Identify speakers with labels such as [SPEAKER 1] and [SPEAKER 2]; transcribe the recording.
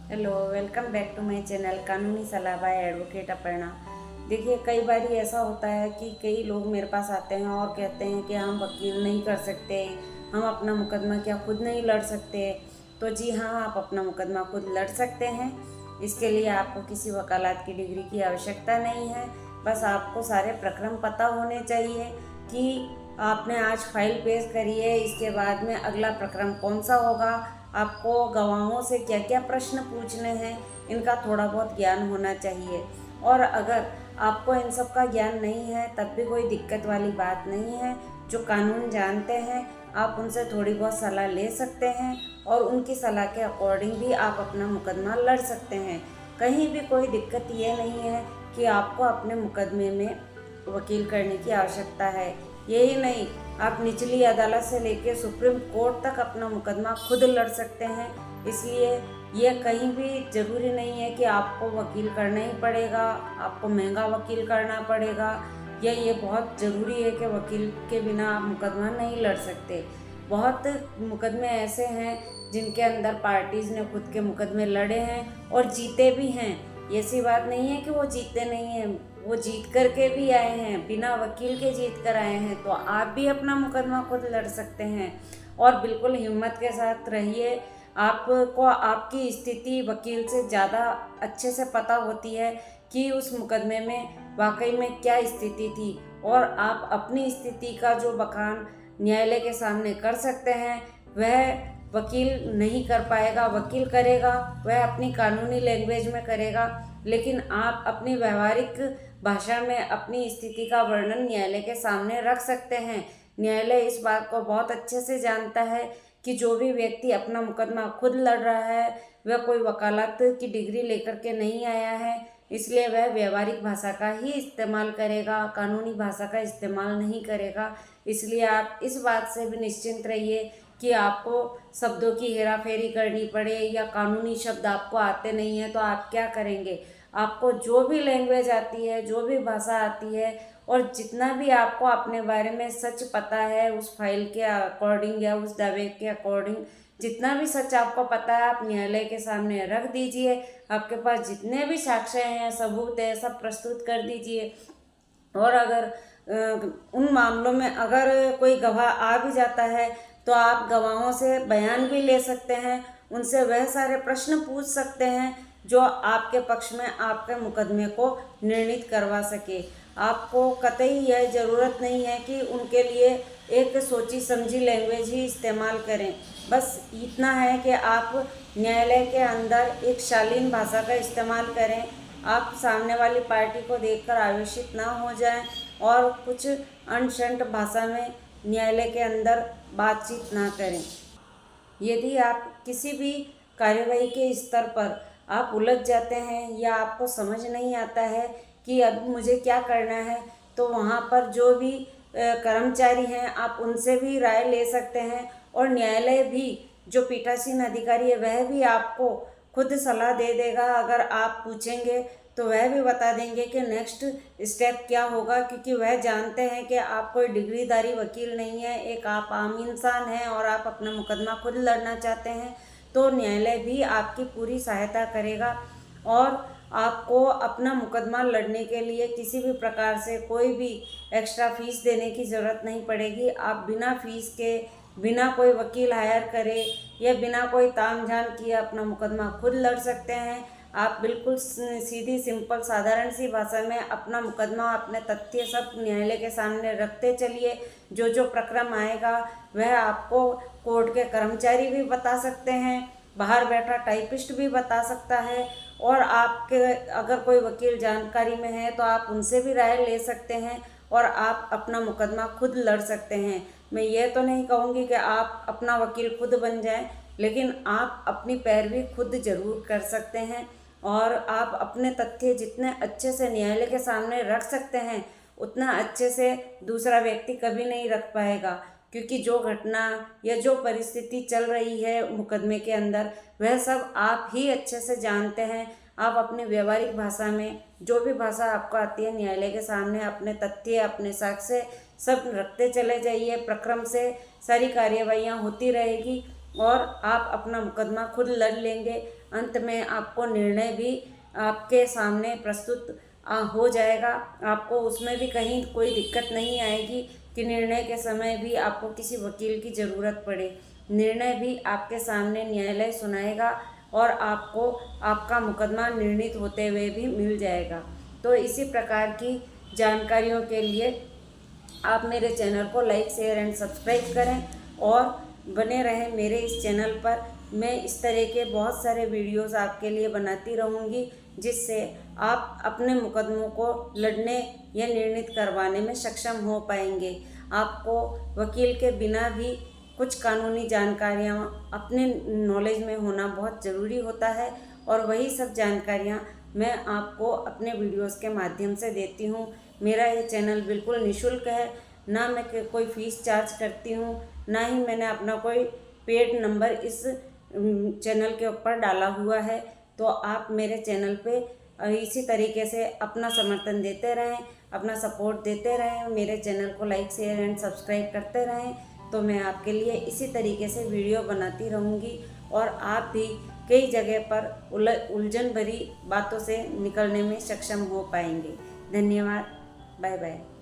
[SPEAKER 1] Hello, welcome back to my channel कानूनी सलाह bye advocate Aparna. देखिए, कई बार ऐसा होता है कि कई लोग मेरे पास आते हैं और कहते हैं कि हम वकील नहीं कर सकते, हम अपना मुकदमा क्या खुद नहीं लड़ सकते। तो जी हाँ, आप अपना मुकदमा खुद लड़ सकते हैं। इसके लिए आपको किसी वकालत की डिग्री की आवश्यकता नहीं है। बस आपको सारे प्रक्रम पता होने चाहिए कि आपने आज फाइल पेश करी है, इसके बाद में अगला प्रक्रम कौन सा होगा, आपको गवाहों से क्या क्या प्रश्न पूछने हैं, इनका थोड़ा बहुत ज्ञान होना चाहिए। और अगर आपको इन सब का ज्ञान नहीं है तब भी कोई दिक्कत वाली बात नहीं है। जो कानून जानते हैं आप उनसे थोड़ी बहुत सलाह ले सकते हैं और उनकी सलाह के अकॉर्डिंग भी आप अपना मुकदमा लड़ सकते हैं। कहीं भी कोई दिक्कत ये नहीं है कि आपको अपने मुकदमे में वकील करने की आवश्यकता है। यही नहीं, आप निचली अदालत से लेकर सुप्रीम कोर्ट तक अपना मुकदमा खुद लड़ सकते हैं। इसलिए ये कहीं भी ज़रूरी नहीं है कि आपको वकील करना ही पड़ेगा, आपको महंगा वकील करना पड़ेगा, या ये बहुत ज़रूरी है कि वकील के बिना आप मुकदमा नहीं लड़ सकते। बहुत मुकदमे ऐसे हैं जिनके अंदर पार्टीज़ ने खुद के मुकदमे लड़े हैं और जीते भी हैं। ऐसी बात नहीं है कि वो जीते नहीं हैं, वो जीत कर के भी आए हैं, बिना वकील के जीत कर आए हैं। तो आप भी अपना मुकदमा खुद लड़ सकते हैं और बिल्कुल हिम्मत के साथ रहिए। आपको आपकी स्थिति वकील से ज़्यादा अच्छे से पता होती है कि उस मुकदमे में वाकई में क्या स्थिति थी, और आप अपनी स्थिति का जो बखान न्यायालय के सामने कर सकते हैं वह वकील नहीं कर पाएगा। वकील करेगा वह अपनी कानूनी लैंग्वेज में करेगा, लेकिन आप अपनी व्यवहारिक भाषा में अपनी स्थिति का वर्णन न्यायालय के सामने रख सकते हैं। न्यायालय इस बात को बहुत अच्छे से जानता है कि जो भी व्यक्ति अपना मुकदमा खुद लड़ रहा है वह कोई वकालत की डिग्री लेकर के नहीं आया है, इसलिए वह व्यवहारिक भाषा का ही इस्तेमाल करेगा, कानूनी भाषा का इस्तेमाल नहीं करेगा। इसलिए आप इस बात से भी निश्चिंत रहिए कि आपको शब्दों की हेरा फेरी करनी पड़े या कानूनी शब्द आपको आते नहीं हैं तो आप क्या करेंगे। आपको जो भी लैंग्वेज आती है, जो भी भाषा आती है, और जितना भी आपको अपने बारे में सच पता है उस फाइल के अकॉर्डिंग या उस दावे के अकॉर्डिंग, जितना भी सच आपको पता है आप न्यायालय के सामने रख दीजिए। आपके पास जितने भी साक्ष्य हैं, सबूत है, सब प्रस्तुत कर दीजिए। और अगर उन मामलों में अगर कोई गवाह आ भी जाता है तो आप गवाहों से बयान भी ले सकते हैं, उनसे वह सारे प्रश्न पूछ सकते हैं जो आपके पक्ष में आपके मुकदमे को निर्णित करवा सके। आपको कतई यह ज़रूरत नहीं है कि उनके लिए एक सोची समझी लैंग्वेज ही इस्तेमाल करें। बस इतना है कि आप न्यायालय के अंदर एक शालीन भाषा का इस्तेमाल करें। आप सामने वाली पार्टी को देखकर आवेशित ना हो जाएं और कुछ अनशंट भाषा में न्यायालय के अंदर बातचीत ना करें। यदि आप किसी भी कार्यवाही के स्तर पर आप उलझ जाते हैं या आपको समझ नहीं आता है कि अब मुझे क्या करना है, तो वहाँ पर जो भी कर्मचारी हैं आप उनसे भी राय ले सकते हैं, और न्यायालय भी जो पीठासीन अधिकारी है वह भी आपको खुद सलाह दे देगा। अगर आप पूछेंगे तो वह भी बता देंगे कि नेक्स्ट स्टेप क्या होगा, क्योंकि वह जानते हैं कि आप कोई डिग्रीधारी वकील नहीं है, एक आप आम इंसान हैं और आप अपना मुकदमा खुद लड़ना चाहते हैं। तो न्यायालय भी आपकी पूरी सहायता करेगा और आपको अपना मुकदमा लड़ने के लिए किसी भी प्रकार से कोई भी एक्स्ट्रा फीस देने की ज़रूरत नहीं पड़ेगी। आप बिना फीस के, बिना कोई वकील हायर करे या बिना कोई तामझाम किए अपना मुकदमा खुद लड़ सकते हैं। आप बिल्कुल सीधी सिंपल साधारण सी भाषा में अपना मुकदमा, अपने तथ्य सब न्यायालय के सामने रखते चलिए। जो जो प्रक्रम आएगा वह आपको कोर्ट के कर्मचारी भी बता सकते हैं, बाहर बैठा टाइपिस्ट भी बता सकता है, और आपके अगर कोई वकील जानकारी में है तो आप उनसे भी राय ले सकते हैं और आप अपना मुकदमा खुद लड़ सकते हैं। मैं ये तो नहीं कहूँगी कि आप अपना वकील खुद बन जाएं, लेकिन आप अपनी पैरवी खुद ज़रूर कर सकते हैं और आप अपने तथ्य जितने अच्छे से न्यायालय के सामने रख सकते हैं उतना अच्छे से दूसरा व्यक्ति कभी नहीं रख पाएगा, क्योंकि जो घटना या जो परिस्थिति चल रही है मुकदमे के अंदर वह सब आप ही अच्छे से जानते हैं। आप अपनी व्यवहारिक भाषा में, जो भी भाषा आपको आती है, न्यायालय के सामने अपने तथ्य, अपने साक्ष्य सब रखते चले जाइए। प्रक्रम से सारी कार्यवाहियाँ होती रहेगी और आप अपना मुकदमा खुद लड़ लेंगे। अंत में आपको निर्णय भी आपके सामने प्रस्तुत हो जाएगा। आपको उसमें भी कहीं कोई दिक्कत नहीं आएगी कि निर्णय के समय भी आपको किसी वकील की ज़रूरत पड़े। निर्णय भी आपके सामने न्यायालय सुनाएगा और आपको आपका मुकदमा निर्णीत होते हुए भी मिल जाएगा। तो इसी प्रकार की जानकारियों के लिए आप मेरे चैनल को लाइक, शेयर एंड सब्सक्राइब करें और बने रहें मेरे इस चैनल पर। मैं इस तरह के बहुत सारे वीडियोस आपके लिए बनाती रहूँगी, जिससे आप अपने मुकदमों को लड़ने या निर्णीत करवाने में सक्षम हो पाएंगे। आपको वकील के बिना भी कुछ कानूनी जानकारियाँ अपने नॉलेज में होना बहुत ज़रूरी होता है, और वही सब जानकारियाँ मैं आपको अपने वीडियोस के माध्यम से देती हूँ। मेरा ये चैनल बिल्कुल निःशुल्क है, ना मैं कोई फ़ीस चार्ज करती हूँ, ना ही मैंने अपना कोई पेड नंबर इस चैनल के ऊपर डाला हुआ है। तो आप मेरे चैनल पे इसी तरीके से अपना समर्थन देते रहें, अपना सपोर्ट देते रहें, मेरे चैनल को लाइक, शेयर एंड सब्सक्राइब करते रहें। तो मैं आपके लिए इसी तरीके से वीडियो बनाती रहूँगी और आप भी कई जगह पर उलझन भरी बातों से निकलने में सक्षम हो पाएंगे। धन्यवाद। Bye bye.